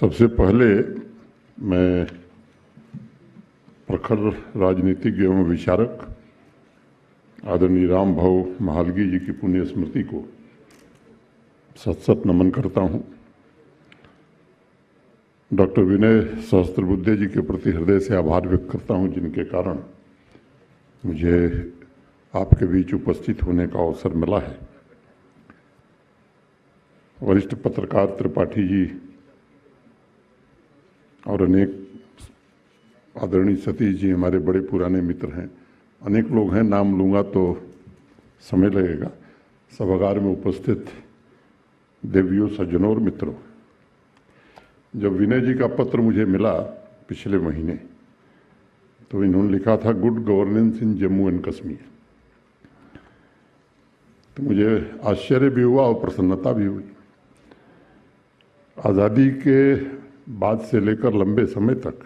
सबसे पहले मैं प्रखर राजनीतिज्ञ एवं विचारक आदरणीय राम भाऊ महालगी जी की पुण्य स्मृति को सत सत नमन करता हूँ। डॉक्टर विनय सहस्त्रबुद्धे जी के प्रति हृदय से आभार व्यक्त करता हूँ, जिनके कारण मुझे आपके बीच उपस्थित होने का अवसर मिला है। वरिष्ठ पत्रकार त्रिपाठी जी और अनेक आदरणीय सतीश जी हमारे बड़े पुराने मित्र हैं। अनेक लोग हैं, नाम लूँगा तो समय लगेगा। सभागार में उपस्थित देवियों, सज्जनों और मित्रों, जब विनय जी का पत्र मुझे मिला पिछले महीने, तो इन्होंने लिखा था good governance in Jammu and Kashmir. तो मुझे आश्चर्य भी हुआ और प्रसन्नता भी हुई। आज़ादी के बाद से लेकर लंबे समय तक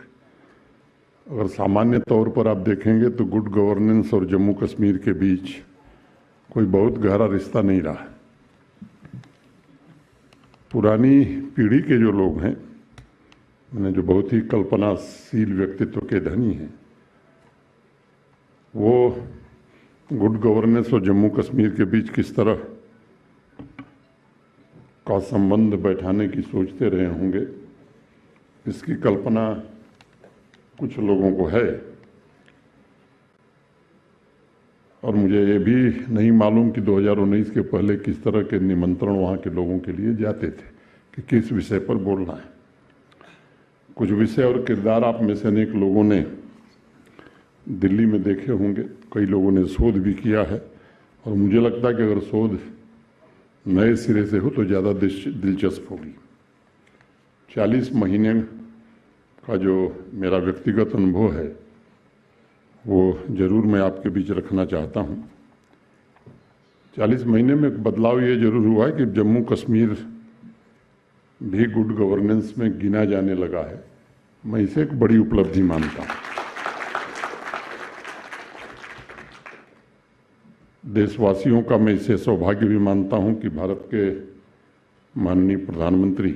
अगर सामान्य तौर पर आप देखेंगे तो गुड गवर्नेंस और जम्मू कश्मीर के बीच कोई बहुत गहरा रिश्ता नहीं रहा। पुरानी पीढ़ी के जो लोग हैं, जो बहुत ही कल्पनाशील व्यक्तित्व के धनी हैं, वो गुड गवर्नेंस और जम्मू कश्मीर के बीच किस तरह का संबंध बैठाने की सोचते रहे होंगे, इसकी कल्पना कुछ लोगों को है। और मुझे ये भी नहीं मालूम कि 2019 के पहले किस तरह के निमंत्रण वहाँ के लोगों के लिए जाते थे कि किस विषय पर बोलना है। कुछ विषय और किरदार आप में से अनेक लोगों ने दिल्ली में देखे होंगे, कई लोगों ने शोध भी किया है। और मुझे लगता है कि अगर शोध नए सिरे से हो तो ज़्यादा दिलचस्प होगी। 40 महीने का जो मेरा व्यक्तिगत अनुभव है वो जरूर मैं आपके बीच रखना चाहता हूँ। 40 महीने में बदलाव ये जरूर हुआ है कि जम्मू कश्मीर भी गुड गवर्नेंस में गिना जाने लगा है। मैं इसे एक बड़ी उपलब्धि मानता हूँ। देशवासियों का मैं इसे सौभाग्य भी मानता हूँ कि भारत के माननीय प्रधानमंत्री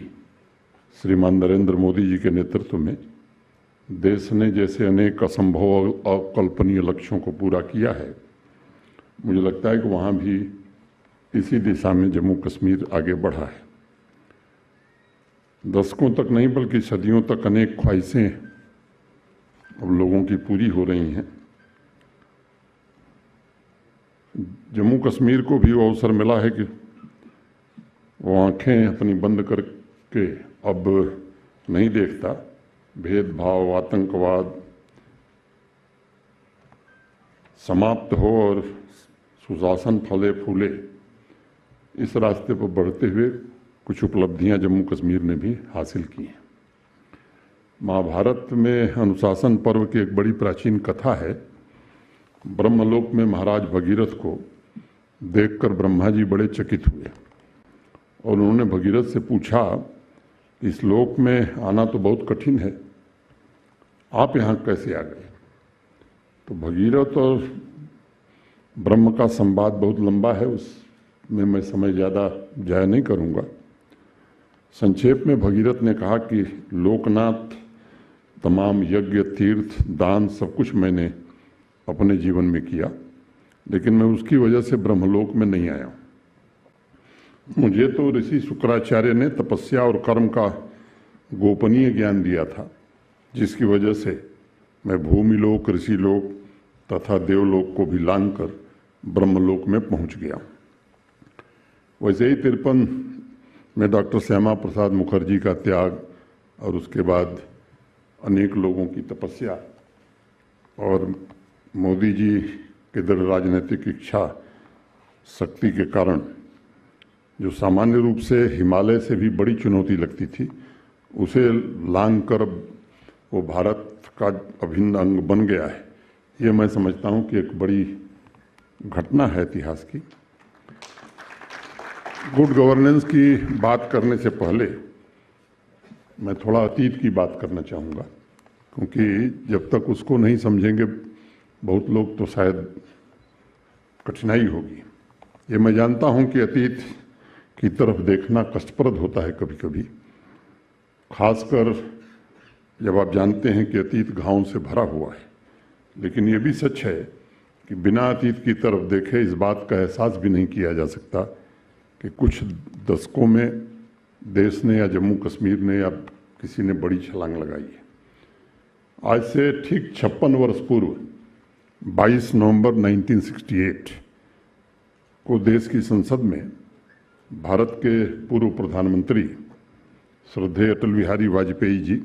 श्रीमान नरेंद्र मोदी जी के नेतृत्व में देश ने जैसे अनेक असंभव और अकल्पनीय लक्ष्यों को पूरा किया है, मुझे लगता है कि वहाँ भी इसी दिशा में जम्मू कश्मीर आगे बढ़ा है। दशकों तक नहीं बल्कि सदियों तक अनेक ख्वाहिशें अब लोगों की पूरी हो रही हैं। जम्मू कश्मीर को भी वो अवसर मिला है कि वो आंखें अपनी बंद करके अब नहीं देखता। भेदभाव, आतंकवाद समाप्त हो और सुशासन फले फूले, इस रास्ते पर बढ़ते हुए कुछ उपलब्धियां जम्मू कश्मीर ने भी हासिल की हैं। महाभारत में अनुशासन पर्व की एक बड़ी प्राचीन कथा है। ब्रह्मलोक में महाराज भगीरथ को देखकर ब्रह्मा जी बड़े चकित हुए और उन्होंने भगीरथ से पूछा, इस लोक में आना तो बहुत कठिन है, आप यहाँ कैसे आ गए? तो भगीरथ और ब्रह्म का संवाद बहुत लंबा है, उसमें मैं समय ज़्यादा जाया नहीं करूँगा। संक्षेप में भगीरथ ने कहा कि लोकनाथ, तमाम यज्ञ, तीर्थ, दान सब कुछ मैंने अपने जीवन में किया, लेकिन मैं उसकी वजह से ब्रह्मलोक में नहीं आया। मुझे तो ऋषि शुक्राचार्य ने तपस्या और कर्म का गोपनीय ज्ञान दिया था, जिसकी वजह से मैं भूमिलोक, ऋषिलोक तथा देवलोक को भी लांघकर ब्रह्मलोक में पहुंच गया। वैसे ही 53 में डॉक्टर श्यामा प्रसाद मुखर्जी का त्याग और उसके बाद अनेक लोगों की तपस्या और मोदी जी के दृढ़ राजनीतिक इच्छा शक्ति के कारण जो सामान्य रूप से हिमालय से भी बड़ी चुनौती लगती थी, उसे लांघकर वो भारत का अभिन्न अंग बन गया है। ये मैं समझता हूँ कि एक बड़ी घटना है इतिहास की। गुड गवर्नेंस की बात करने से पहले मैं थोड़ा अतीत की बात करना चाहूँगा, क्योंकि जब तक उसको नहीं समझेंगे बहुत लोग तो शायद कठिनाई होगी। ये मैं जानता हूँ कि अतीत की तरफ देखना कष्टप्रद होता है कभी कभी, खासकर जब आप जानते हैं कि अतीत घावों से भरा हुआ है। लेकिन ये भी सच है कि बिना अतीत की तरफ देखे इस बात का एहसास भी नहीं किया जा सकता कि कुछ दशकों में देश ने या जम्मू कश्मीर ने या किसी ने बड़ी छलांग लगाई है। आज से ठीक 56 वर्ष पूर्व 22 नवंबर 1968 को देश की संसद में भारत के पूर्व प्रधानमंत्री श्रद्धेय अटल बिहारी वाजपेयी जी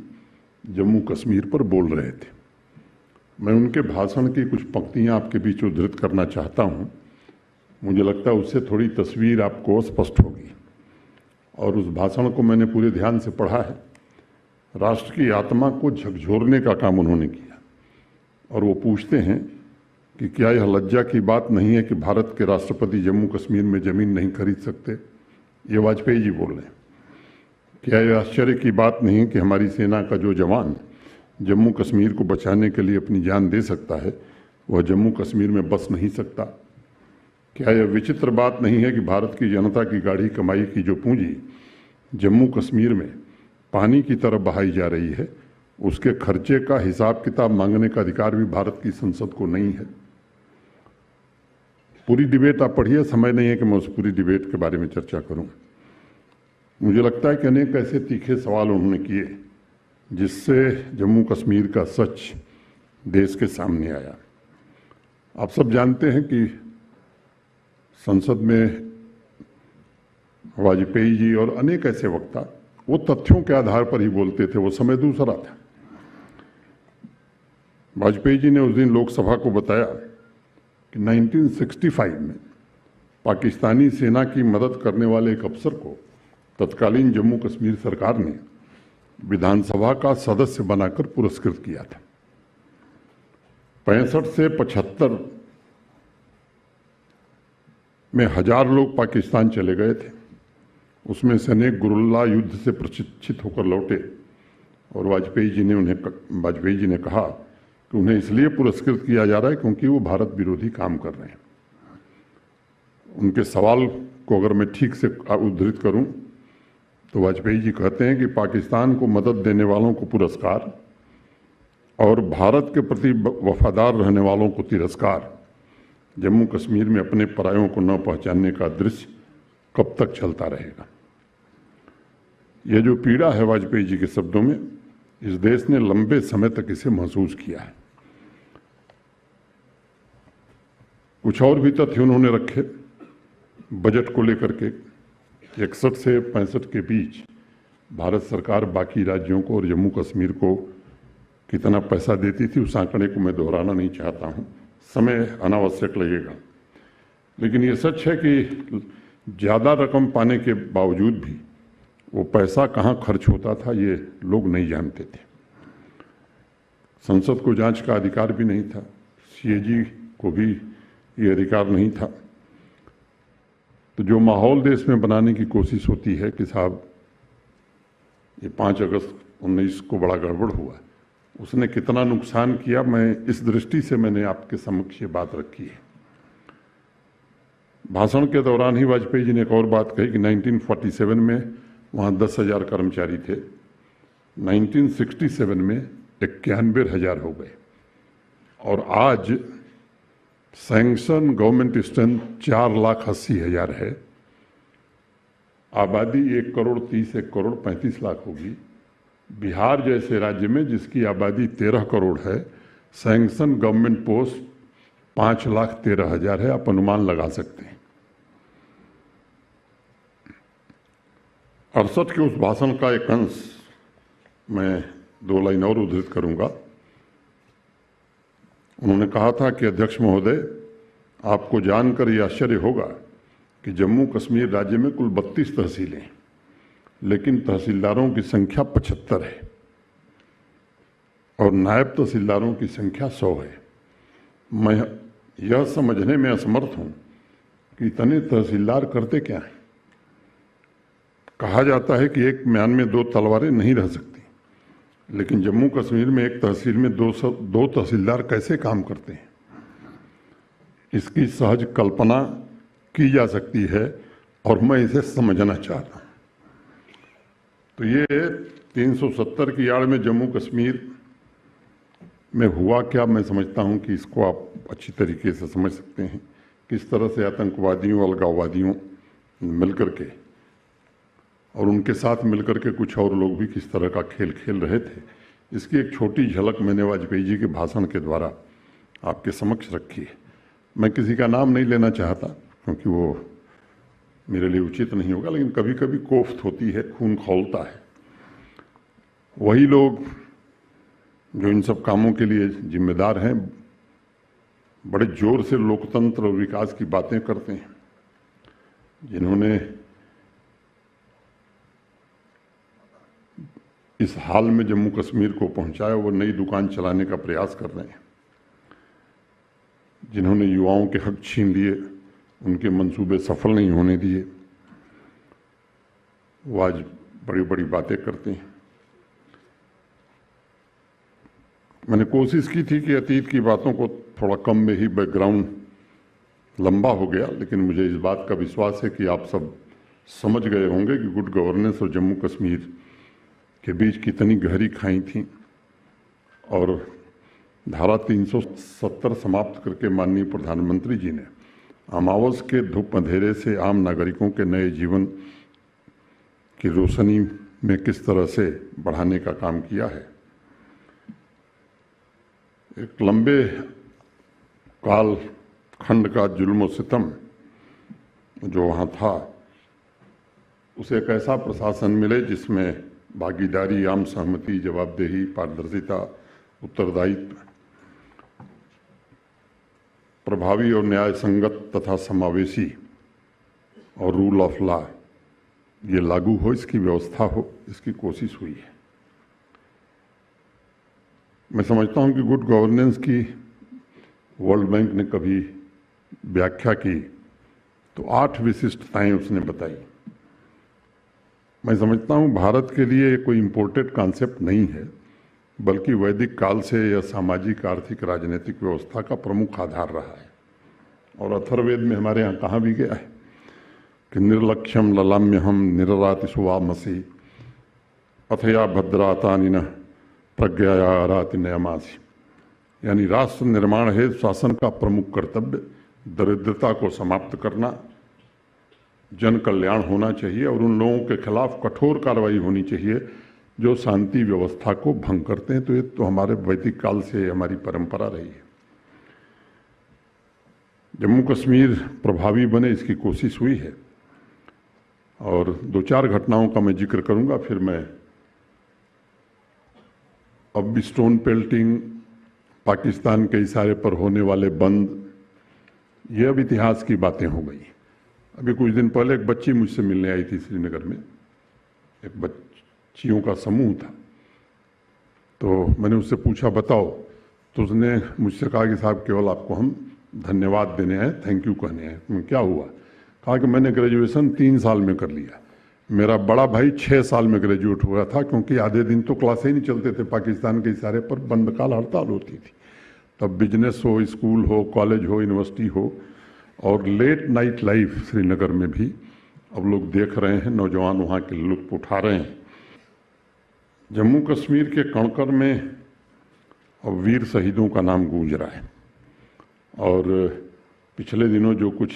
जम्मू कश्मीर पर बोल रहे थे। मैं उनके भाषण की कुछ पंक्तियां आपके बीच उद्धृत करना चाहता हूं। मुझे लगता है उससे थोड़ी तस्वीर आपको स्पष्ट होगी। और उस भाषण को मैंने पूरे ध्यान से पढ़ा है। राष्ट्र की आत्मा को झकझोरने का काम उन्होंने किया। और वो पूछते हैं कि क्या यह लज्जा की बात नहीं है कि भारत के राष्ट्रपति जम्मू कश्मीर में जमीन नहीं खरीद सकते? ये वाजपेयी जी बोल रहे हैं। क्या यह आश्चर्य की बात नहीं है कि हमारी सेना का जो जवान जम्मू कश्मीर को बचाने के लिए अपनी जान दे सकता है, वह जम्मू कश्मीर में बस नहीं सकता? क्या यह विचित्र बात नहीं है कि भारत की जनता की गाढ़ी कमाई की जो पूंजी जम्मू कश्मीर में पानी की तरफ बहाई जा रही है, उसके खर्चे का हिसाब किताब मांगने का अधिकार भी भारत की संसद को नहीं है? पूरी डिबेट आप पढ़िए, समय नहीं है कि मैं उस पूरी डिबेट के बारे में चर्चा करूं। मुझे लगता है कि अनेक ऐसे तीखे सवाल उन्होंने किए जिससे जम्मू कश्मीर का सच देश के सामने आया। आप सब जानते हैं कि संसद में वाजपेयी जी और अनेक ऐसे वक्ता वो तथ्यों के आधार पर ही बोलते थे। वो समय दूसरा था। वाजपेयी जी ने उस दिन लोकसभा को बताया कि 1965 में पाकिस्तानी सेना की मदद करने वाले एक अफसर को तत्कालीन जम्मू कश्मीर सरकार ने विधानसभा का सदस्य बनाकर पुरस्कृत किया था। 65 से 75 में 1000 लोग पाकिस्तान चले गए थे। उसमें से अनेक गुरिल्ला युद्ध से प्रशिक्षित होकर लौटे। और वाजपेयी जी ने कहा कि उन्हें इसलिए पुरस्कृत किया जा रहा है क्योंकि वो भारत विरोधी काम कर रहे हैं। उनके सवाल को अगर मैं ठीक से उद्धृत करूं तो वाजपेयी जी कहते हैं कि पाकिस्तान को मदद देने वालों को पुरस्कार और भारत के प्रति वफादार रहने वालों को तिरस्कार, जम्मू कश्मीर में अपने परायों को न पहचानने का दृश्य कब तक चलता रहेगा? यह जो पीड़ा है वाजपेयी जी के शब्दों में, इस देश ने लंबे समय तक इसे महसूस किया है। कुछ और भी तथ्य उन्होंने रखे बजट को लेकर के। 61 से 65 के बीच भारत सरकार बाकी राज्यों को और जम्मू कश्मीर को कितना पैसा देती थी, उस आंकड़े को मैं दोहराना नहीं चाहता हूं, समय अनावश्यक लगेगा। लेकिन ये सच है कि ज़्यादा रकम पाने के बावजूद भी वो पैसा कहाँ खर्च होता था ये लोग नहीं जानते थे। संसद को जांच का अधिकार भी नहीं था, सीएजी को भी ये अधिकार नहीं था। तो जो माहौल देश में बनाने की कोशिश होती है कि साहब ये 5 अगस्त 19 को बड़ा गड़बड़ हुआ, उसने कितना नुकसान किया, मैं इस दृष्टि से मैंने आपके समक्ष ये बात रखी है। भाषण के दौरान ही वाजपेयी जी ने एक और बात कही कि 1947 में वहाँ 10,000 कर्मचारी थे, 1967 में 91,000 हो गए और आज सैंक्शन गवर्नमेंट स्ट्रेंथ 4,80,000 है। आबादी 1,30,35,00,000 होगी। बिहार जैसे राज्य में जिसकी आबादी 13 करोड़ है, सैंक्शन गवर्नमेंट पोस्ट 5,13,000 है। आप अनुमान लगा सकते हैं। 68 के उस भाषण का एक अंश मैं 2 लाइन और उद्धृत करूंगा। उन्होंने कहा था कि अध्यक्ष महोदय, आपको जानकर यह आश्चर्य होगा कि जम्मू कश्मीर राज्य में कुल 32 तहसीलें हैं, लेकिन तहसीलदारों की संख्या 75 है और नायब तहसीलदारों की संख्या 100 है। मैं यह समझने में असमर्थ हूं कि इतने तहसीलदार करते क्या हैं। कहा जाता है कि एक म्यान में 2 तलवारें नहीं रह सकती, लेकिन जम्मू कश्मीर में एक तहसील में 2 तहसीलदार कैसे काम करते हैं, इसकी सहज कल्पना की जा सकती है और मैं इसे समझना चाहता हूं। तो ये 370 की आड़ में जम्मू कश्मीर में हुआ क्या, मैं समझता हूं कि इसको आप अच्छी तरीके से समझ सकते हैं। किस तरह से आतंकवादियों, अलगाववादियों मिलकर के और उनके साथ मिलकर के कुछ और लोग भी किस तरह का खेल खेल रहे थे, इसकी एक छोटी झलक मैंने वाजपेयी जी के भाषण के द्वारा आपके समक्ष रखी है। मैं किसी का नाम नहीं लेना चाहता क्योंकि वो मेरे लिए उचित नहीं होगा, लेकिन कभी कभी कोफ्त होती है, खून खौलता है। वही लोग जो इन सब कामों के लिए जिम्मेदार हैं बड़े जोर से लोकतंत्र और विकास की बातें करते हैं। जिन्होंने इस हाल में जम्मू कश्मीर को पहुंचाया, वो नई दुकान चलाने का प्रयास कर रहे हैं। जिन्होंने युवाओं के हक छीन लिए, उनके मंसूबे सफल नहीं होने दिए, वो आज बड़ी बड़ी बातें करते हैं। मैंने कोशिश की थी कि अतीत की बातों को थोड़ा कम में ही, बैकग्राउंड लंबा हो गया, लेकिन मुझे इस बात का विश्वास है कि आप सब समझ गए होंगे कि गुड गवर्नेंस और जम्मू कश्मीर के बीच कितनी गहरी खाई थी। और धारा 370 समाप्त करके माननीय प्रधानमंत्री जी ने अमावस के धूप अंधेरे से आम नागरिकों के नए जीवन की रोशनी में किस तरह से बढ़ाने का काम किया है। एक लंबे काल खंड का जुल्म सितम जो वहाँ था, उसे एक ऐसा प्रशासन मिले जिसमें भागीदारी, आम सहमति, जवाबदेही, पारदर्शिता, उत्तरदायित्व, प्रभावी और न्याय संगत तथा समावेशी और रूल ऑफ लॉ ये लागू हो, इसकी व्यवस्था हो, इसकी कोशिश हुई है। मैं समझता हूं कि गुड गवर्नेंस की वर्ल्ड बैंक ने कभी व्याख्या की तो 8 विशिष्टताएं उसने बताई। मैं समझता हूं भारत के लिए ये कोई इम्पोर्टेड कॉन्सेप्ट नहीं है, बल्कि वैदिक काल से यह सामाजिक, आर्थिक, राजनीतिक व्यवस्था का प्रमुख आधार रहा है। और अथर्ववेद में हमारे यहाँ कहा भी गया है कि निर्लक्ष्यम ललाम्यहम निरराति सुवामसी अथया भद्रातानिन प्रज्ञाया राति नयमासी। यानी राष्ट्र निर्माण है शासन का प्रमुख कर्तव्य दरिद्रता को समाप्त करना, जन कल्याण होना चाहिए और उन लोगों के खिलाफ कठोर कार्रवाई होनी चाहिए जो शांति व्यवस्था को भंग करते हैं। तो ये तो हमारे वैदिक काल से हमारी परंपरा रही है। जम्मू कश्मीर प्रभावी बने, इसकी कोशिश हुई है। और 2-4 घटनाओं का मैं जिक्र करूंगा, फिर मैं अब स्टोन पेल्टिंग, पाकिस्तान के इशारे पर होने वाले बंद, ये अब इतिहास की बातें हो गई। अभी कुछ दिन पहले एक बच्ची मुझसे मिलने आई थी श्रीनगर में, एक बच्चियों का समूह था। तो मैंने उससे पूछा बताओ, तो उसने मुझसे कहा कि साहब केवल आपको हम धन्यवाद देने हैं, थैंक यू कहने हैं। क्या हुआ? कहा कि मैंने ग्रेजुएशन 3 साल में कर लिया। मेरा बड़ा भाई 6 साल में ग्रेजुएट हुआ था, क्योंकि आधे दिन तो क्लासे ही नहीं चलते थे, पाकिस्तान के इशारे पर बंद काल हड़ताल होती थी। तब बिजनेस हो, स्कूल हो, कॉलेज हो, यूनिवर्सिटी हो, और लेट नाइट लाइफ श्रीनगर में भी अब लोग देख रहे हैं, नौजवान वहाँ के लुत्फ उठा रहे हैं। जम्मू कश्मीर के कणकर में अब वीर शहीदों का नाम गूंज रहा है। और पिछले दिनों जो कुछ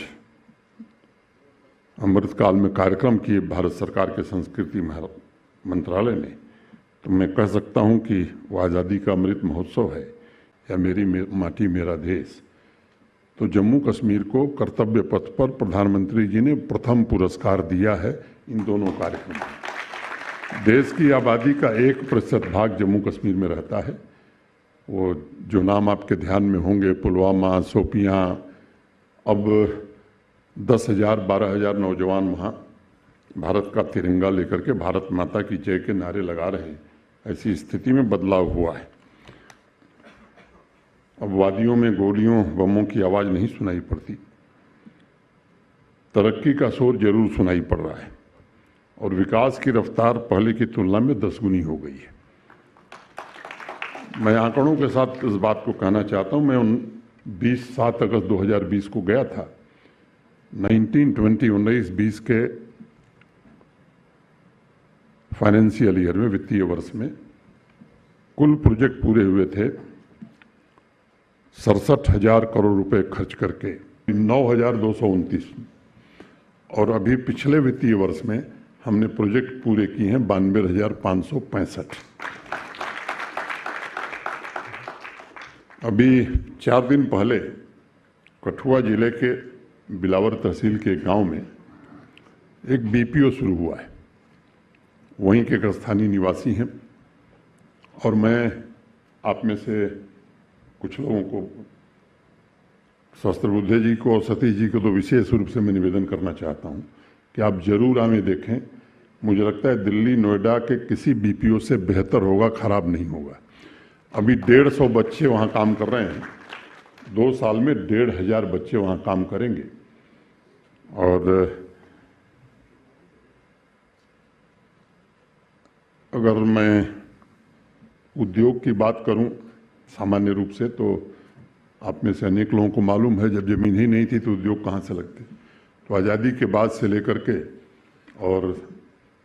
अमृतकाल में कार्यक्रम किए भारत सरकार के संस्कृति मंत्रालय ने, तो मैं कह सकता हूं कि वो आज़ादी का अमृत महोत्सव है या मेरी माटी मेरा देश। तो जम्मू कश्मीर को कर्तव्य पथ पर प्रधानमंत्री जी ने प्रथम पुरस्कार दिया है इन दोनों कार्यक्रमों में। देश की आबादी का 1% भाग जम्मू कश्मीर में रहता है। वो जो नाम आपके ध्यान में होंगे, पुलवामा, शोपियां, अब 10,000 12,000 नौजवान वहाँ भारत का तिरंगा लेकर के भारत माता की जय के नारे लगा रहे हैं। ऐसी स्थिति में बदलाव हुआ है। अब वादियों में गोलियों, बमों की आवाज़ नहीं सुनाई पड़ती, तरक्की का शोर जरूर सुनाई पड़ रहा है और विकास की रफ्तार पहले की तुलना में 10 गुनी हो गई है। मैं आंकड़ों के साथ इस बात को कहना चाहता हूं। मैं 7 अगस्त 2020 को गया था। 19-20 के फाइनेंशियल ईयर में, वित्तीय वर्ष में कुल प्रोजेक्ट पूरे हुए थे 67,000 करोड़ रुपए खर्च करके 9,229, और अभी पिछले वित्तीय वर्ष में हमने प्रोजेक्ट पूरे किए हैं 92,565। अभी 4 दिन पहले कठुआ जिले के बिलावर तहसील के गांव में एक बीपीओ शुरू हुआ है। वहीं के एक स्थानीय निवासी हैं, और मैं आप में से कुछ लोगों को, सहस्त्रबुद्धे जी को और सतीश जी को तो विशेष रूप से मैं निवेदन करना चाहता हूं कि आप जरूर आगे देखें। मुझे लगता है दिल्ली नोएडा के किसी बीपीओ से बेहतर होगा, खराब नहीं होगा। अभी 150 बच्चे वहां काम कर रहे हैं। 2 साल में 1,500 बच्चे वहां काम करेंगे। और अगर मैं उद्योग की बात करूं सामान्य रूप से, तो आप में से अनेक लोगों को मालूम है, जब जमीन ही नहीं थी तो उद्योग कहाँ से लगते। तो आज़ादी के बाद से लेकर के और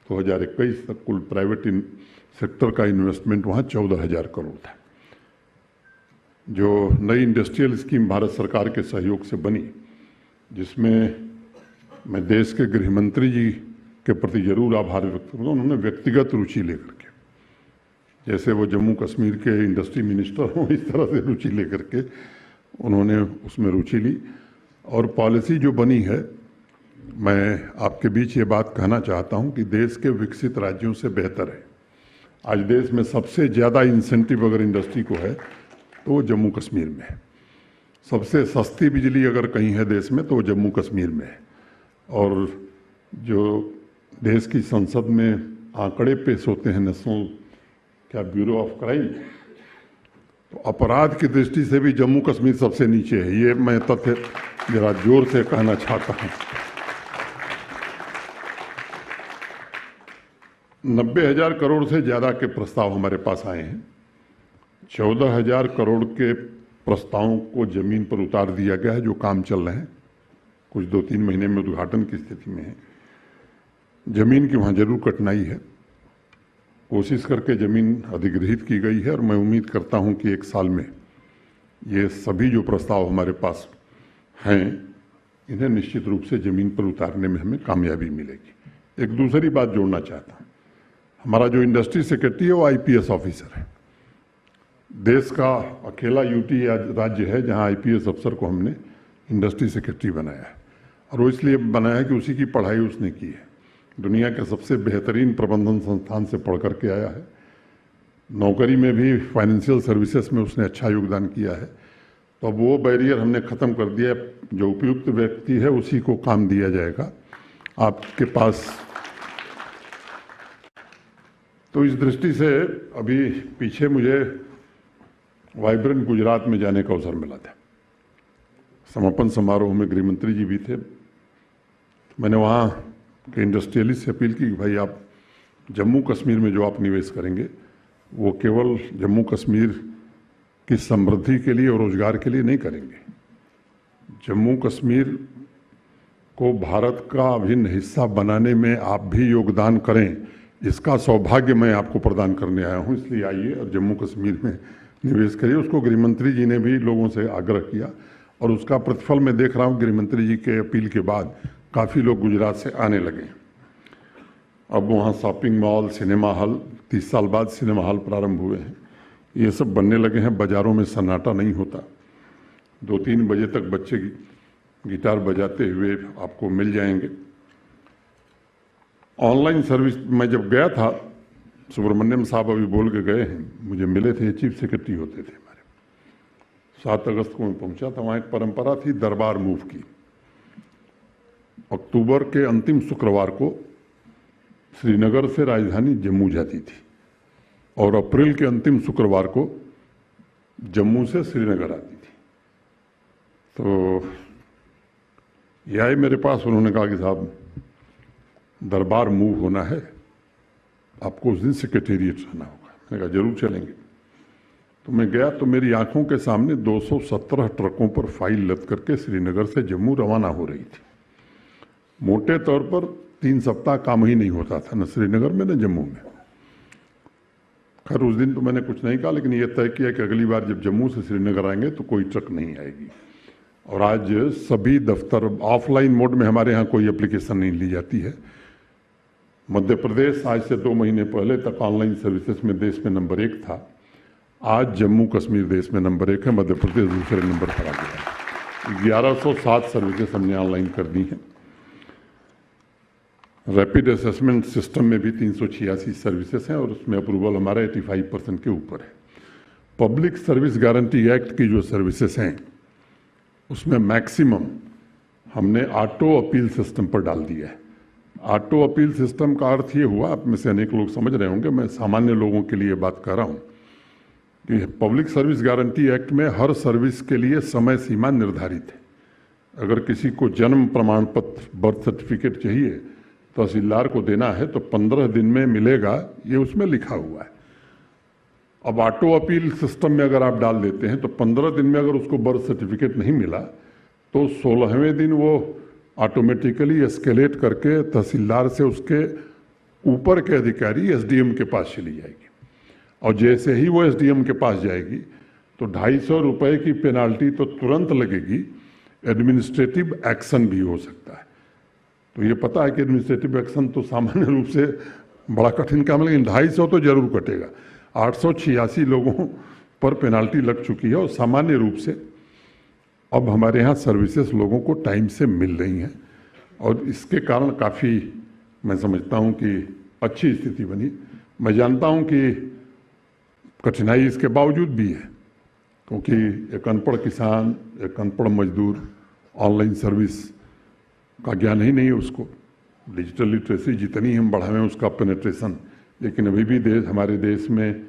2021 तक कुल प्राइवेट सेक्टर का इन्वेस्टमेंट वहाँ 14,000 करोड़ था। जो नई इंडस्ट्रियल स्कीम भारत सरकार के सहयोग से बनी, जिसमें मैं देश के गृह मंत्री जी के प्रति जरूर आभार व्यक्त करूँगा। उन्होंने व्यक्तिगत रुचि लेकर के, जैसे वो जम्मू कश्मीर के इंडस्ट्री मिनिस्टर हों, इस तरह से रुचि लेकर के उन्होंने उसमें रुचि ली। और पॉलिसी जो बनी है, मैं आपके बीच ये बात कहना चाहता हूं कि देश के विकसित राज्यों से बेहतर है। आज देश में सबसे ज़्यादा इंसेंटिव अगर इंडस्ट्री को है तो वो जम्मू कश्मीर में है। सबसे सस्ती बिजली अगर कहीं है देश में तो वो जम्मू कश्मीर में है। और जो देश की संसद में आंकड़े पेश होते हैं नेशनल ब्यूरो ऑफ क्राइम, तो अपराध की दृष्टि से भी जम्मू कश्मीर सबसे नीचे है। ये मैं तथ्य जरा जोर से कहना चाहता हूं। 90,000 करोड़ से ज्यादा के प्रस्ताव हमारे पास आए हैं। 14,000 करोड़ के प्रस्तावों को जमीन पर उतार दिया गया है, जो काम चल रहे हैं। कुछ 2-3 महीने में उद्घाटन की स्थिति में है। जमीन की वहां जरूर कठिनाई है, कोशिश करके जमीन अधिग्रहित की गई है, और मैं उम्मीद करता हूं कि 1 साल में ये सभी जो प्रस्ताव हमारे पास हैं, इन्हें निश्चित रूप से जमीन पर उतारने में हमें कामयाबी मिलेगी। एक दूसरी बात जोड़ना चाहता हूं, हमारा जो इंडस्ट्री सेक्रेटरी है वो IPS ऑफिसर है। देश का अकेला यूटी राज्य है जहां IPS अफसर को हमने इंडस्ट्री सेक्रेटरी बनाया है, और वो इसलिए बनाया है कि उसी की पढ़ाई उसने की है। दुनिया के सबसे बेहतरीन प्रबंधन संस्थान से पढ़ करके आया है। नौकरी में भी फाइनेंशियल सर्विसेज में उसने अच्छा योगदान किया है। तो अब वो बैरियर हमने ख़त्म कर दिया। जो उपयुक्त व्यक्ति है उसी को काम दिया जाएगा आपके पास। तो इस दृष्टि से अभी पीछे मुझे वाइब्रेंट गुजरात में जाने का अवसर मिला था। समापन समारोह में गृह मंत्री जी भी थे। मैंने वहाँ के इंडस्ट्रियलिस्ट से अपील की कि भाई आप जम्मू कश्मीर में जो आप निवेश करेंगे वो केवल जम्मू कश्मीर की समृद्धि के लिए और रोजगार के लिए नहीं करेंगे। जम्मू कश्मीर को भारत का अभिन्न हिस्सा बनाने में आप भी योगदान करें, इसका सौभाग्य मैं आपको प्रदान करने आया हूं। इसलिए आइए और जम्मू कश्मीर में निवेश करिए। उसको गृह मंत्री जी ने भी लोगों से आग्रह किया, और उसका प्रतिफल मैं देख रहा हूं। गृह मंत्री जी के अपील के बाद काफ़ी लोग गुजरात से आने लगे। अब वहाँ शॉपिंग मॉल, सिनेमा हॉल, 30 साल बाद सिनेमा हॉल प्रारंभ हुए हैं, ये सब बनने लगे हैं। बाज़ारों में सन्नाटा नहीं होता। 2-3 बजे तक बच्चे गिटार बजाते हुए आपको मिल जाएंगे। ऑनलाइन सर्विस, मैं जब गया था, सुब्रमण्यम साहब अभी बोल के गए हैं, मुझे मिले थे, चीफ सेक्रेटरी होते थे हमारे। 7 अगस्त को मैं पहुंचा था। वहाँ एक परंपरा थी दरबार मूव की। अक्टूबर के अंतिम शुक्रवार को श्रीनगर से राजधानी जम्मू जाती थी, और अप्रैल के अंतिम शुक्रवार को जम्मू से श्रीनगर आती थी। तो ये आए मेरे पास, उन्होंने कहा कि साहब दरबार मूव होना है, आपको उस दिन सेक्रेटेरिएट रहना होगा। मैंने कहा जरूर चलेंगे। तो मैं गया तो मेरी आंखों के सामने 217 ट्रकों पर फाइल लद करके श्रीनगर से जम्मू रवाना हो रही थी। मोटे तौर पर 3 सप्ताह काम ही नहीं होता था, न श्रीनगर में न जम्मू में। खैर उस दिन तो मैंने कुछ नहीं कहा, लेकिन ये तय किया कि अगली बार जब जम्मू से श्रीनगर आएंगे तो कोई ट्रक नहीं आएगी। और आज सभी दफ्तर ऑफलाइन मोड में, हमारे यहाँ कोई एप्लीकेशन नहीं ली जाती है। मध्य प्रदेश आज से 2 महीने पहले तक ऑनलाइन सर्विसेज में देश में नंबर 1 था। आज जम्मू कश्मीर देश में नंबर 1 है, मध्य प्रदेश दूसरे नंबर पर आ गया है। 1107 सर्विसेज हमने ऑनलाइन कर दी हैं। रैपिड असेसमेंट सिस्टम में भी 386 सर्विसेज हैं और उसमें अप्रूवल हमारा 85% के ऊपर है। पब्लिक सर्विस गारंटी एक्ट की जो सर्विसेज हैं उसमें मैक्सिमम हमने ऑटो अपील सिस्टम पर डाल दिया है। ऑटो अपील सिस्टम का अर्थ ये हुआ, आप में से अनेक लोग समझ रहे होंगे, मैं सामान्य लोगों के लिए बात कर रहा हूँ कि पब्लिक सर्विस गारंटी एक्ट में हर सर्विस के लिए समय सीमा निर्धारित है। अगर किसी को जन्म प्रमाण पत्र, बर्थ सर्टिफिकेट चाहिए, तहसीलदार को देना है तो 15 दिन में मिलेगा, ये उसमें लिखा हुआ है। अब ऑटो अपील सिस्टम में अगर आप डाल देते हैं तो 15 दिन में अगर उसको बर्थ सर्टिफिकेट नहीं मिला तो 16वें दिन वो ऑटोमेटिकली एस्केलेट करके तहसीलदार से उसके ऊपर के अधिकारी एसडीएम के पास चली जाएगी। और जैसे ही वो एसडीएम के पास जाएगी तो 250 रुपये की पेनाल्टी तो तुरंत लगेगी, एडमिनिस्ट्रेटिव एक्शन भी हो सकता है। तो ये पता है कि एडमिनिस्ट्रेटिव एक्शन तो सामान्य रूप से बड़ा कठिन काम है, लेकिन 250 तो जरूर कटेगा। 886 लोगों पर पेनाल्टी लग चुकी है और सामान्य रूप से अब हमारे यहाँ सर्विसेज लोगों को टाइम से मिल रही हैं और इसके कारण काफ़ी मैं समझता हूँ कि अच्छी स्थिति बनी। मैं जानता हूँ कि कठिनाई इसके बावजूद भी है, क्योंकि एक अनपढ़ किसान, एक अनपढ़ मजदूर ऑनलाइन सर्विस का ज्ञान ही नहीं है उसको। डिजिटल लिटरेसी जितनी हम बढ़ावें उसका पेनिट्रेशन, लेकिन अभी भी हमारे देश में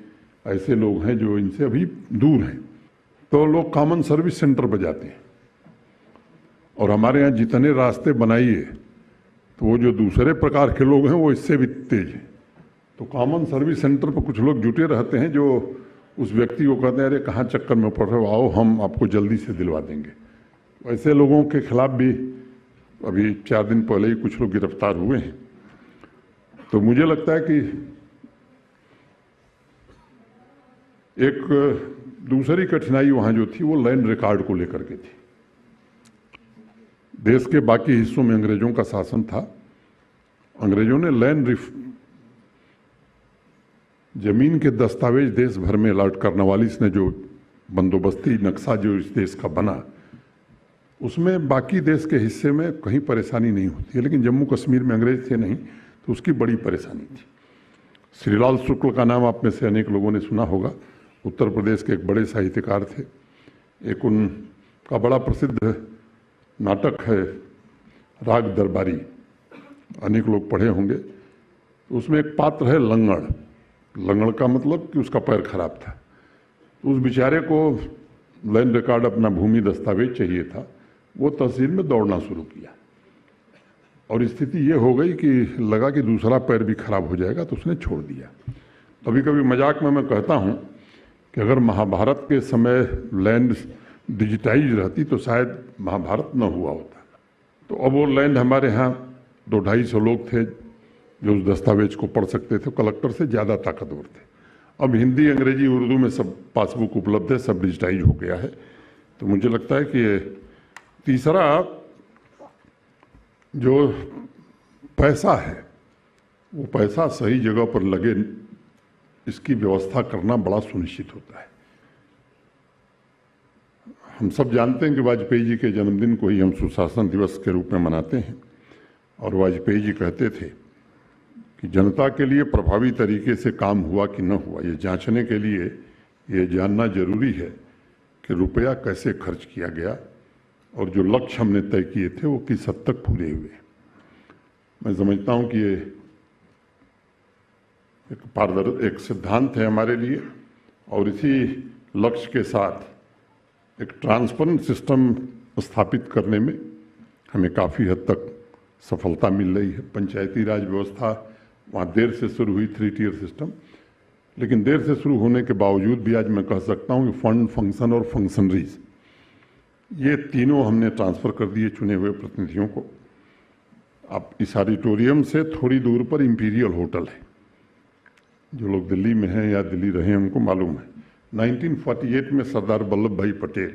ऐसे लोग हैं जो इनसे अभी दूर हैं। तो लोग कॉमन सर्विस सेंटर पर जाते हैं और हमारे यहाँ जितने रास्ते बनाइए तो वो जो दूसरे प्रकार के लोग हैं वो इससे भी तेज हैं। तो कॉमन सर्विस सेंटर पर कुछ लोग जुटे रहते हैं जो उस व्यक्ति को कहते हैं, अरे कहाँ चक्कर में पड़ रहे हो, आओ हम आपको जल्दी से दिलवा देंगे। ऐसे लोगों के खिलाफ भी अभी 4 दिन पहले ही कुछ लोग गिरफ्तार हुए हैं। तो मुझे लगता है कि एक दूसरी कठिनाई वहां जो थी वो लैंड रिकॉर्ड को लेकर के थी। देश के बाकी हिस्सों में अंग्रेजों का शासन था। अंग्रेजों ने जमीन के दस्तावेज देश भर में अलर्ट करने वाली इसने जो बंदोबस्ती नक्शा जो इस देश का बना, उसमें बाकी देश के हिस्से में कहीं परेशानी नहीं होती है, लेकिन जम्मू कश्मीर में अंग्रेज थे नहीं तो उसकी बड़ी परेशानी थी। श्रीलाल शुक्ल का नाम आप में से अनेक लोगों ने सुना होगा। उत्तर प्रदेश के एक बड़े साहित्यकार थे। एक उनका बड़ा प्रसिद्ध नाटक है राग दरबारी, अनेक लोग पढ़े होंगे। उसमें एक पात्र है लंगड़। लंगड़ का मतलब कि उसका पैर खराब था। उस बेचारे को लैंड रिकॉर्ड, अपना भूमि दस्तावेज चाहिए था। वो तहसील में दौड़ना शुरू किया और स्थिति ये हो गई कि लगा कि दूसरा पैर भी खराब हो जाएगा, तो उसने छोड़ दिया। कभी कभी मजाक में मैं कहता हूँ कि अगर महाभारत के समय लैंड डिजिटाइज रहती तो शायद महाभारत न हुआ होता। तो अब वो लैंड हमारे यहाँ 200-250 लोग थे जो उस दस्तावेज को पढ़ सकते थे, कलेक्टर से ज़्यादा ताकतवर थे। अब हिंदी, अंग्रेजी, उर्दू में सब पासबुक उपलब्ध है, सब डिजिटाइज हो गया है। तो मुझे लगता है कि तीसरा जो पैसा है वो पैसा सही जगह पर लगे, इसकी व्यवस्था करना बड़ा सुनिश्चित होता है। हम सब जानते हैं कि वाजपेयी जी के जन्मदिन को ही हम सुशासन दिवस के रूप में मनाते हैं और वाजपेयी जी कहते थे कि जनता के लिए प्रभावी तरीके से काम हुआ कि न हुआ, ये जांचने के लिए ये जानना जरूरी है कि रुपया कैसे खर्च किया गया और जो लक्ष्य हमने तय किए थे वो किस हद तक पूरे हुए। मैं समझता हूँ कि ये एक सिद्धांत है हमारे लिए और इसी लक्ष्य के साथ एक ट्रांसपेरेंट सिस्टम स्थापित करने में हमें काफ़ी हद तक सफलता मिल रही है। पंचायती राज व्यवस्था वहाँ देर से शुरू हुई, 3 टियर सिस्टम, लेकिन देर से शुरू होने के बावजूद भी आज मैं कह सकता हूँ कि फंड, फंक्शन और फंक्शनरीज, ये तीनों हमने ट्रांसफ़र कर दिए चुने हुए प्रतिनिधियों को। अब इस ऑडिटोरियम से थोड़ी दूर पर इंपीरियल होटल है। जो लोग दिल्ली में हैं या दिल्ली रहे हैं उनको मालूम है 1948 में सरदार वल्लभ भाई पटेल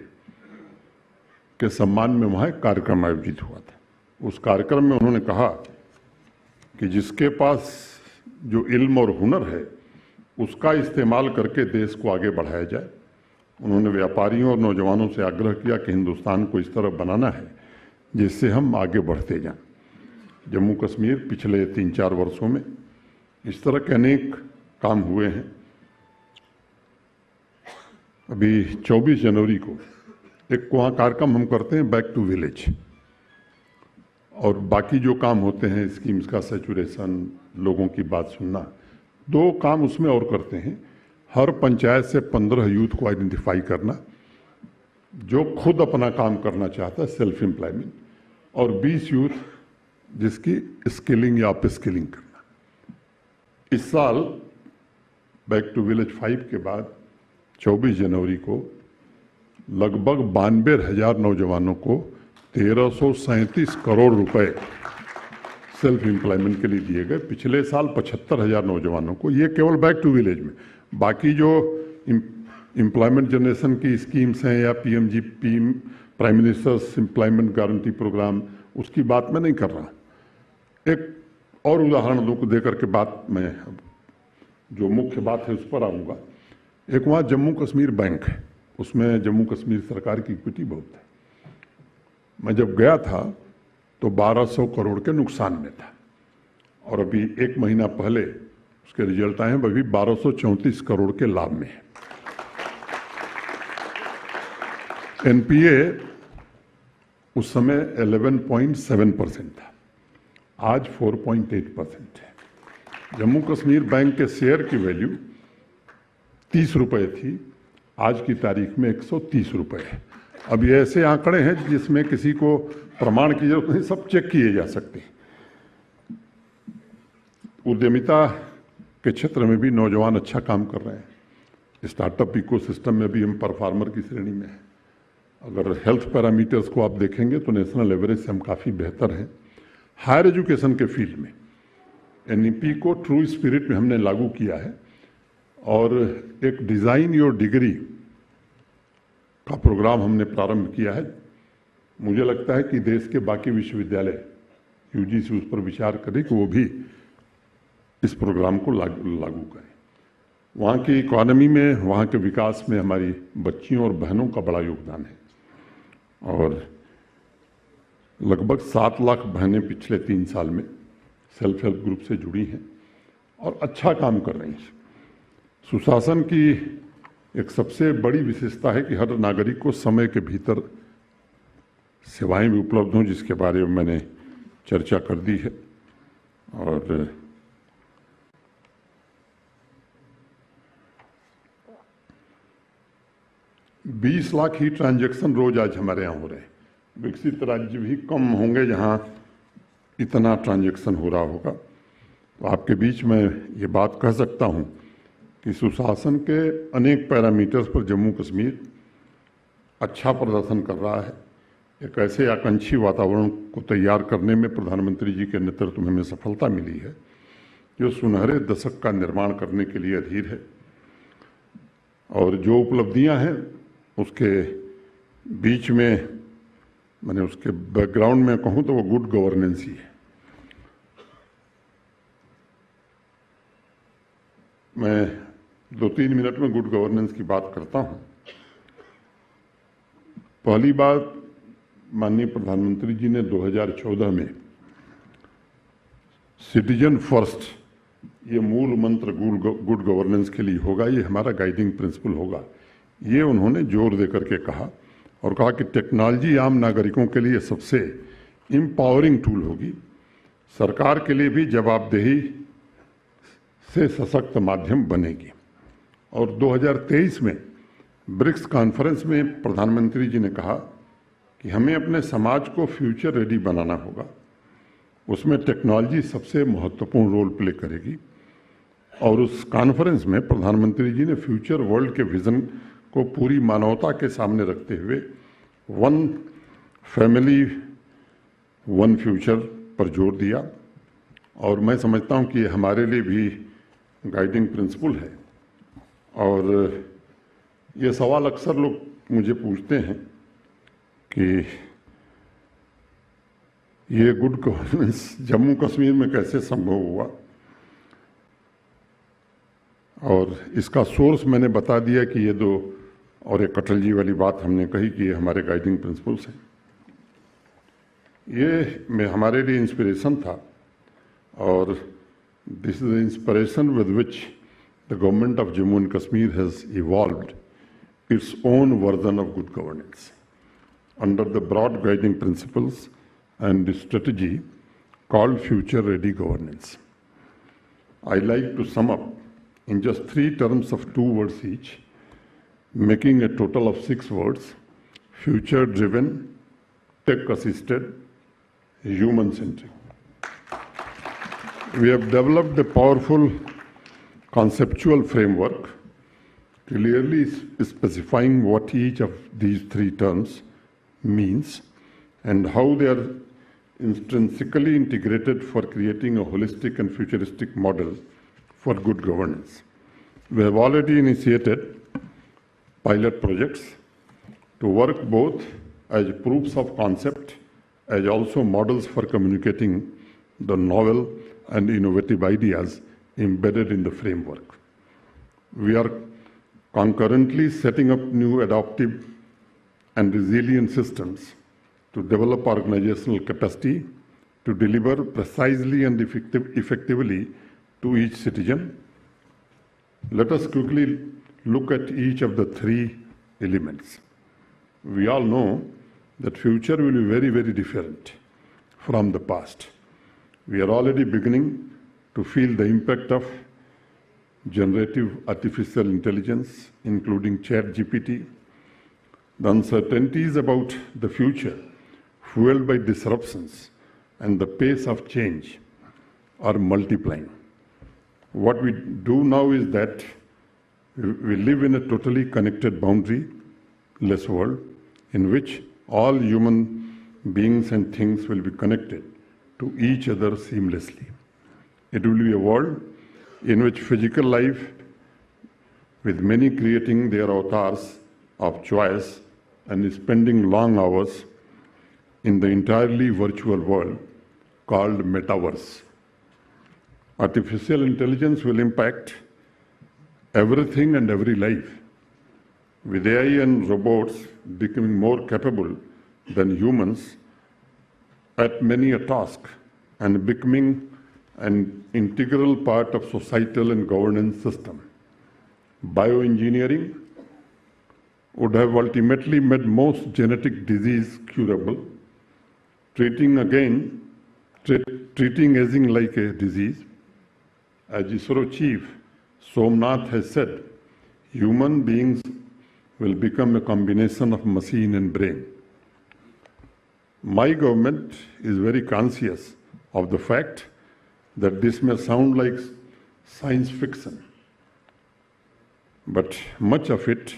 के सम्मान में वहाँ एक कार्यक्रम आयोजित हुआ था। उस कार्यक्रम में उन्होंने कहा कि जिसके पास जो इल्म और हुनर है उसका इस्तेमाल करके देश को आगे बढ़ाया जाए। उन्होंने व्यापारियों और नौजवानों से आग्रह किया कि हिंदुस्तान को इस तरह बनाना है जिससे हम आगे बढ़ते जाएं। जम्मू कश्मीर पिछले 3-4 वर्षों में इस तरह के अनेक काम हुए हैं। अभी 24 जनवरी को एक वहाँ कार्यक्रम हम करते हैं बैक टू विलेज, और बाकी जो काम होते हैं स्कीम्स का सैचुरेशन, लोगों की बात सुनना, 2 काम उसमें और करते हैं। हर पंचायत से 15 यूथ को आइडेंटिफाई करना जो खुद अपना काम करना चाहता है, सेल्फ एम्प्लॉयमेंट, और 20 यूथ जिसकी स्किलिंग या अप स्किलिंग करना। इस साल बैक टू विलेज 5 के बाद 24 जनवरी को लगभग 92,000 नौजवानों को 1337 करोड़ रुपए सेल्फ एम्प्लॉयमेंट के लिए दिए गए। पिछले साल 75,000 नौजवानों को, ये केवल बैक टू विलेज में। बाकी जो एम्प्लॉयमेंट जनरेशन की स्कीम्स हैं या PMGP, prime minister's employment guarantee programme, उसकी बात मैं नहीं कर रहा। एक और उदाहरण को देकर के बात मैं जो मुख्य बात है उस पर आऊँगा। एक वहाँ जम्मू कश्मीर बैंक है, उसमें जम्मू कश्मीर सरकार की इक्विटी बहुत है। मैं जब गया था तो 1200 करोड़ के नुकसान में था, और अभी 1 महीना पहले उसके रिजल्ट आए हैं, अभी 1234 करोड़ के लाभ में है। एनपीए उस समय 11.7% था, आज 4.8% है। जम्मू कश्मीर बैंक के शेयर की वैल्यू 30 रुपये थी, आज की तारीख में 130 रुपये है। अब ये ऐसे आंकड़े हैं जिसमें किसी को प्रमाण की जरूरत नहीं, सब चेक किए जा सकते हैं। उद्यमिता के क्षेत्र में भी नौजवान अच्छा काम कर रहे हैं। स्टार्टअप इकोसिस्टम में भी हम परफॉर्मर की श्रेणी में हैं। अगर हेल्थ पैरामीटर्स को आप देखेंगे तो नेशनल एवरेज से हम काफ़ी बेहतर हैं। हायर एजुकेशन के फील्ड में एनईपी को ट्रू स्पिरिट में हमने लागू किया है, और एक डिज़ाइन योर डिग्री का प्रोग्राम हमने प्रारंभ किया है। मुझे लगता है कि देश के बाकी विश्वविद्यालय यूजीसी उस पर विचार करें कि वो भी इस प्रोग्राम को लागू करें। वहाँ की इकोनॉमी में, वहाँ के विकास में हमारी बच्चियों और बहनों का बड़ा योगदान है, और लगभग 7 लाख बहनें पिछले 3 साल में सेल्फ हेल्प ग्रुप से जुड़ी हैं और अच्छा काम कर रही हैं। सुशासन की एक सबसे बड़ी विशेषता है कि हर नागरिक को समय के भीतर सेवाएं भी उपलब्ध हों, जिसके बारे में मैंने चर्चा कर दी है। और बीस लाख ही ट्रांजैक्शन रोज आज हमारे यहाँ हो रहे हैं। विकसित राज्य भी कम होंगे जहाँ इतना ट्रांजैक्शन हो रहा होगा। तो आपके बीच में ये बात कह सकता हूँ कि सुशासन के अनेक पैरामीटर्स पर जम्मू कश्मीर अच्छा प्रदर्शन कर रहा है। एक ऐसे आकांक्षी वातावरण को तैयार करने में प्रधानमंत्री जी के नेतृत्व में हमें सफलता मिली है, जो सुनहरे दशक का निर्माण करने के लिए अधीर है। और जो उपलब्धियां हैं उसके बीच में, मैंने उसके बैकग्राउंड में कहूँ तो वो गुड गवर्नेंस ही है। मैं 2-3 मिनट में गुड गवर्नेंस की बात करता हूँ। पहली बात, माननीय प्रधानमंत्री जी ने 2014 में सिटीजन फर्स्ट, ये मूल मंत्र गुड गवर्नेंस के लिए होगा, ये हमारा गाइडिंग प्रिंसिपल होगा, ये उन्होंने जोर देकर के कहा। और कहा कि टेक्नोलॉजी आम नागरिकों के लिए सबसे एम्पावरिंग टूल होगी, सरकार के लिए भी जवाबदेही से सशक्त माध्यम बनेगी। और 2023 में ब्रिक्स कॉन्फ्रेंस में प्रधानमंत्री जी ने कहा कि हमें अपने समाज को फ्यूचर रेडी बनाना होगा, उसमें टेक्नोलॉजी सबसे महत्वपूर्ण रोल प्ले करेगी। और उस कॉन्फ्रेंस में प्रधानमंत्री जी ने फ्यूचर वर्ल्ड के विजन को पूरी मानवता के सामने रखते हुए वन फैमिली वन फ्यूचर पर जोर दिया और मैं समझता हूं कि हमारे लिए भी गाइडिंग प्रिंसिपल है। और ये सवाल अक्सर लोग मुझे पूछते हैं कि ये गुड गवर्नेंस जम्मू कश्मीर में कैसे संभव हुआ, और इसका सोर्स मैंने बता दिया कि ये दो, और एक अटल जी वाली बात हमने कही कि ये हमारे गाइडिंग प्रिंसिपल्स हैं। ये हमारे लिए इंस्पिरेशन था, और this is the inspiration with which the government of Jammu and Kashmir has evolved its own version of good governance under the broad guiding principles and strategy called Future Ready Governance. I like to sum up in just 3 terms of 2 words each, making a total of 6 words: future driven, tech assisted, human centric. We have developed a powerful conceptual framework clearly specifying what each of these 3 terms means and how they are intrinsically integrated for creating a holistic and futuristic model for good governance. We have already initiated pilot projects to work both as proofs of concept as also models for communicating the novel and innovative ideas embedded in the framework. We are concurrently setting up new adaptive and resilient systems to develop organizational capacity to deliver precisely and effectively to each citizen. Let us quickly look at each of the 3 elements. We all know that future will be very, very different from the past. We are already beginning to feel the impact of generative artificial intelligence, including ChatGPT. The uncertainties about the future, fueled by disruptions and the pace of change, are multiplying. What we do now is that we live in a totally connected boundary-less world in which all human beings and things will be connected to each other seamlessly. It will be a world in which physical life, with many creating their avatars of choice and spending long hours in the entirely virtual world called metaverse. Artificial intelligence will impact everything and every life, with AI and robots becoming more capable than humans at many a task and becoming an integral part of societal and governance system. Bioengineering would have ultimately made most genetic disease curable, treating aging like a disease. As ISRO chief Somnath has said, human beings will become a combination of machine and brain. My government is very conscious of the fact that this may sound like science fiction, but much of it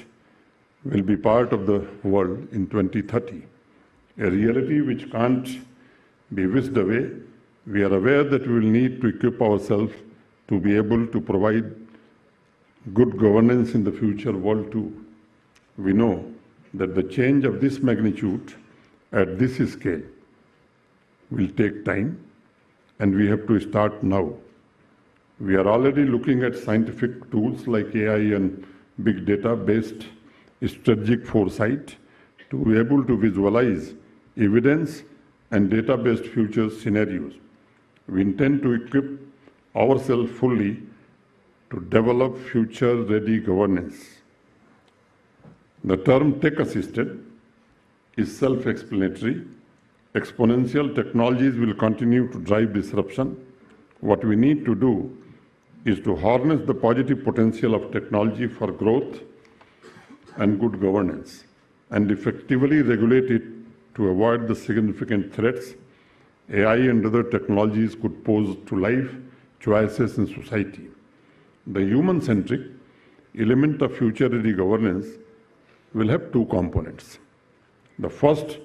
will be part of the world in 2030. A reality which can't be whisked away. We are aware that we will need to equip ourselves to be able to provide good governance in the future world too. We know that the change of this magnitude at this scale will take time, and we have to start now. We are already looking at scientific tools like AI and big data-based strategic foresight to be able to visualize evidence and data-based future scenarios. We intend to equip ourselves fully to develop future-ready governance. The term tech-assisted is self-explanatory. Exponential technologies will continue to drive disruption. What we need to do is to harness the positive potential of technology for growth and good governance, and effectively regulate it to avoid the significant threats AI and other technologies could pose to life choices in society. The human-centric element of future-ready governance will have 2 components. The first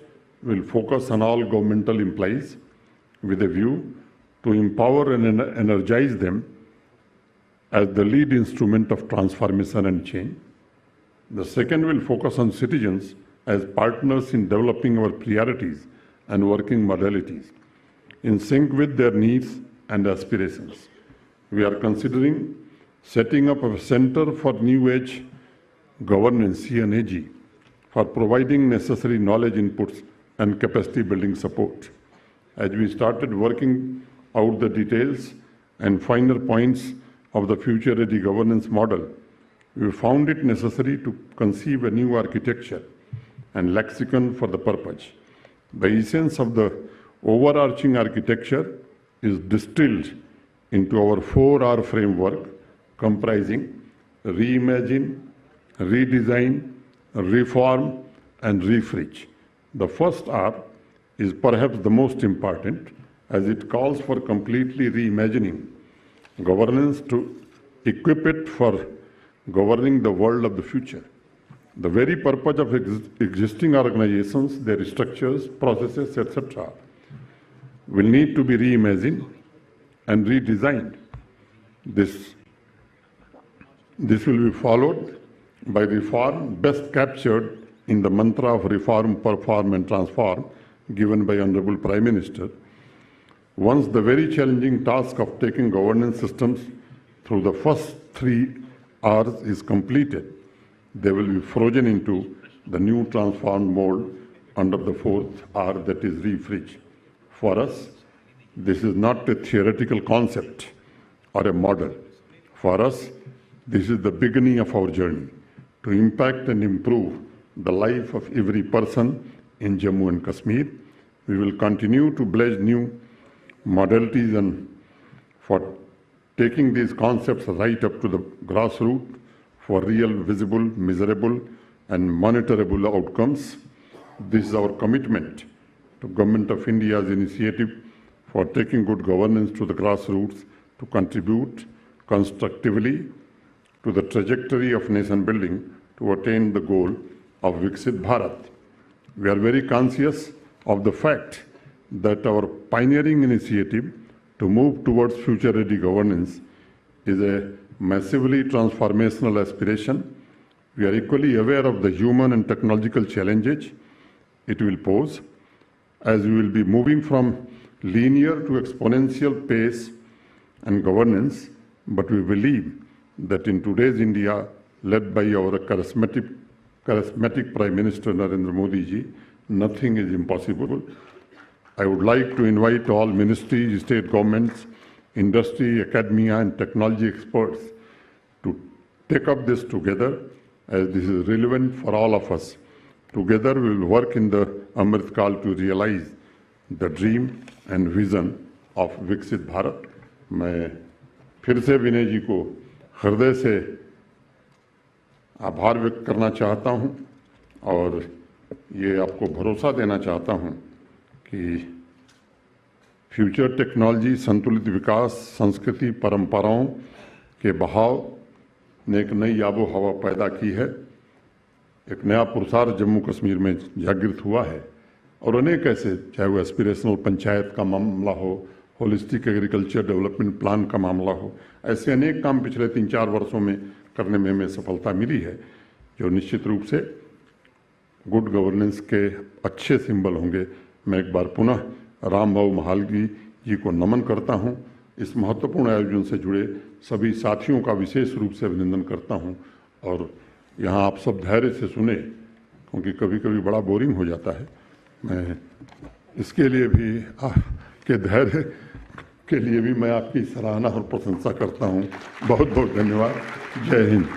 will focus on all governmental employees with a view to empower and energize them as the lead instrument of transformation and change. The second will focus on citizens as partners in developing our priorities and working modalities in sync with their needs and aspirations. We are considering setting up a Center for New Age Governance, CNAG, for providing necessary knowledge inputs and capacity building support. As we started working out the details and finer points of the future-ready governance model, we found it necessary to conceive a new architecture and lexicon for the purpose. The essence of the overarching architecture is distilled into our 4R framework comprising reimagine, redesign, reform, and refresh. The first R is perhaps the most important, as it calls for completely reimagining governance to equip it for governing the world of the future. The very purpose of existing organizations, their structures, processes, etc., will need to be reimagined and redesigned. This will be followed by reform, best captured in the mantra of reform, perform, and transform, given by Honorable Prime Minister. Once the very challenging task of taking governance systems through the first 3 R's is completed, they will be frozen into the new transformed mold under the 4th R, that is refresh. For us, this is not a theoretical concept or a model. For us, this is the beginning of our journey to impact and improve the life of every person in Jammu and Kashmir. We will continue to pledge new modalities and for taking these concepts right up to the grassroots for real, visible, measurable, and monitorable outcomes. This is our commitment to Government of India's initiative for taking good governance to the grassroots to contribute constructively to the trajectory of nation building to attain the goal of Viksit Bharat. We are very conscious of the fact that our pioneering initiative to move towards future-ready governance is a massively transformational aspiration. We are equally aware of the human and technological challenges it will pose, as we will be moving from linear to exponential pace and governance, but we believe that in today's India, led by our charismatic Prime Minister Narendra Modi ji, nothing is impossible. I would like to invite all ministries, state governments, industry, academia, and technology experts to take up this together, as this is relevant for all of us. Together we will work in the Amrit Kal to realize the dream and vision of Viksit Bharat. मैं फिर से विनय जी को हृदय से आभार व्यक्त करना चाहता हूं और ये आपको भरोसा देना चाहता हूं कि फ्यूचर टेक्नोलॉजी, संतुलित विकास, संस्कृति, परंपराओं के बहाव ने एक नई आबो हवा पैदा की है। एक नया पुरस्कार जम्मू कश्मीर में जागृत हुआ है और अनेक ऐसे, चाहे वो एस्पिरेशनल पंचायत का मामला हो, होलिस्टिक एग्रीकल्चर डेवलपमेंट प्लान का मामला हो, ऐसे अनेक काम पिछले 3-4 वर्षों में करने में हमें सफलता मिली है, जो निश्चित रूप से गुड गवर्नेंस के अच्छे सिंबल होंगे। मैं एक बार पुनः रामबाबू महालगी जी को नमन करता हूं। इस महत्वपूर्ण आयोजन से जुड़े सभी साथियों का विशेष रूप से अभिनंदन करता हूं और यहां आप सब धैर्य से सुने, क्योंकि कभी कभी बड़ा बोरिंग हो जाता है। मैं इसके लिए भी आपके धैर्य के लिए भी मैं आपकी सराहना और प्रशंसा करता हूं। बहुत बहुत धन्यवाद। जय हिंद।